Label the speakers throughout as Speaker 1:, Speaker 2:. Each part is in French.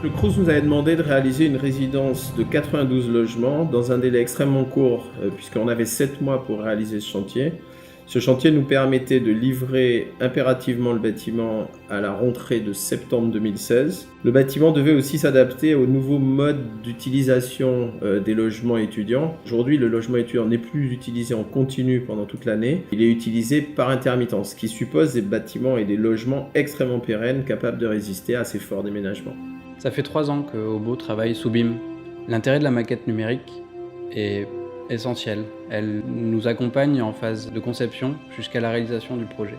Speaker 1: Le Crous nous avait demandé de réaliser une résidence de 92 logements dans un délai extrêmement court, puisqu'on avait 7 mois pour réaliser ce chantier. Ce chantier nous permettait de livrer impérativement le bâtiment à la rentrée de septembre 2016. Le bâtiment devait aussi s'adapter aux nouveaux modes d'utilisation des logements étudiants. Aujourd'hui, le logement étudiant n'est plus utilisé en continu pendant toute l'année. Il est utilisé par intermittence, ce qui suppose des bâtiments et des logements extrêmement pérennes, capables de résister à ces forts déménagements.
Speaker 2: Ça fait 3 ans que Obo travaille sous BIM. L'intérêt de la maquette numérique est essentiel. Elle nous accompagne en phase de conception jusqu'à la réalisation du projet.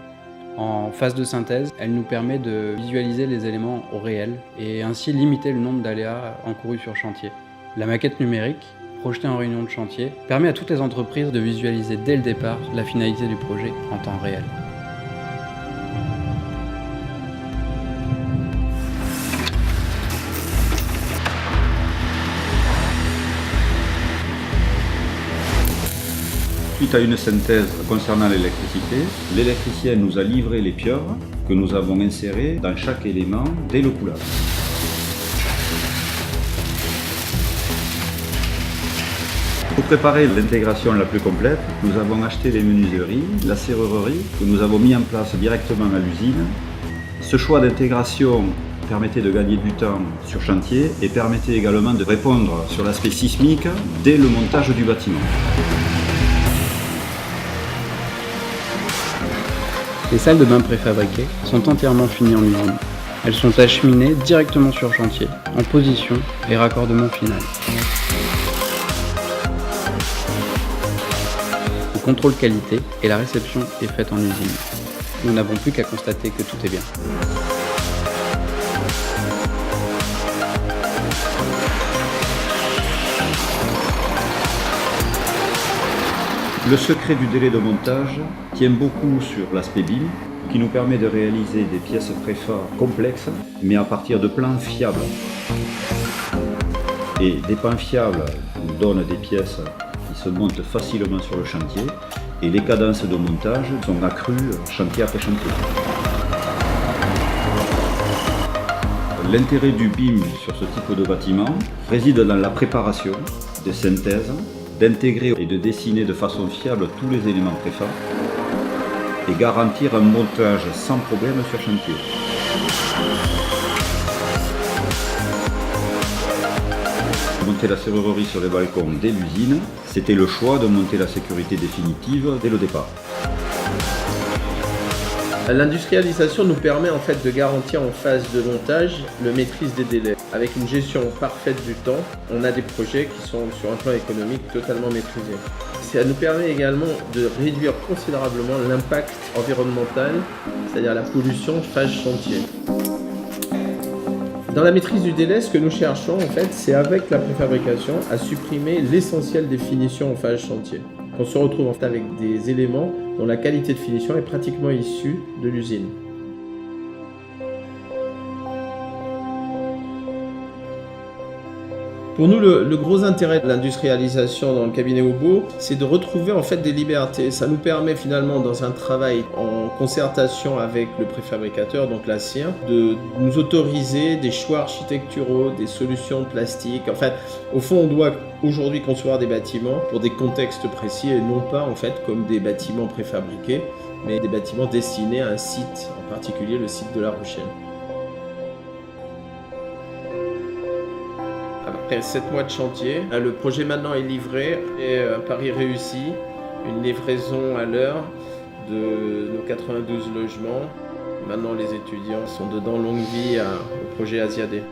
Speaker 2: En phase de synthèse, elle nous permet de visualiser les éléments au réel et ainsi limiter le nombre d'aléas encourus sur chantier. La maquette numérique, projetée en réunion de chantier, permet à toutes les entreprises de visualiser dès le départ la finalité du projet en temps réel.
Speaker 3: Suite à une synthèse concernant l'électricité, l'électricien nous a livré les pieuvres que nous avons insérées dans chaque élément dès le coulage. Pour préparer l'intégration la plus complète, nous avons acheté les menuiseries, la serrurerie que nous avons mis en place directement à l'usine. Ce choix d'intégration permettait de gagner du temps sur chantier et permettait également de répondre sur l'aspect sismique dès le montage du bâtiment.
Speaker 2: Les salles de bain préfabriquées sont entièrement finies en usine. Elles sont acheminées directement sur chantier, en position et raccordement final. Le contrôle qualité et la réception est faite en usine. Nous n'avons plus qu'à constater que tout est bien.
Speaker 3: Le secret du délai de montage tient beaucoup sur l'aspect BIM, qui nous permet de réaliser des pièces préfa complexes, mais à partir de plans fiables. Et des plans fiables nous donnent des pièces qui se montent facilement sur le chantier, et les cadences de montage sont accrues chantier après chantier. L'intérêt du BIM sur ce type de bâtiment réside dans la préparation des synthèses, d'intégrer et de dessiner de façon fiable tous les éléments préfa et garantir un montage sans problème sur chantier. Monter la serrurerie sur les balcons dès l'usine, c'était le choix de monter la sécurité définitive dès le départ.
Speaker 1: L'industrialisation nous permet en fait de garantir en phase de montage le maîtrise des délais. Avec une gestion parfaite du temps, on a des projets qui sont sur un plan économique totalement maîtrisés. Ça nous permet également de réduire considérablement l'impact environnemental, c'est-à-dire la pollution phase chantier. Dans la maîtrise du délai, ce que nous cherchons en fait, c'est avec la préfabrication à supprimer l'essentiel des finitions en phase chantier. On se retrouve en fait avec des éléments dont la qualité de finition est pratiquement issue de l'usine. Pour nous, le gros intérêt de l'industrialisation dans le cabinet Obo, c'est de retrouver en fait des libertés. Ça nous permet finalement, dans un travail en concertation avec le préfabricateur, donc la CIR, de nous autoriser des choix architecturaux, des solutions plastiques. En fait, au fond, on doit aujourd'hui concevoir des bâtiments pour des contextes précis et non pas en fait comme des bâtiments préfabriqués, mais des bâtiments destinés à un site, en particulier le site de La Rochelle. Après 7 mois de chantier, le projet maintenant est livré et un pari réussi, une livraison à l'heure de nos 92 logements. Maintenant les étudiants sont dedans, longue vie au projet Asiadé.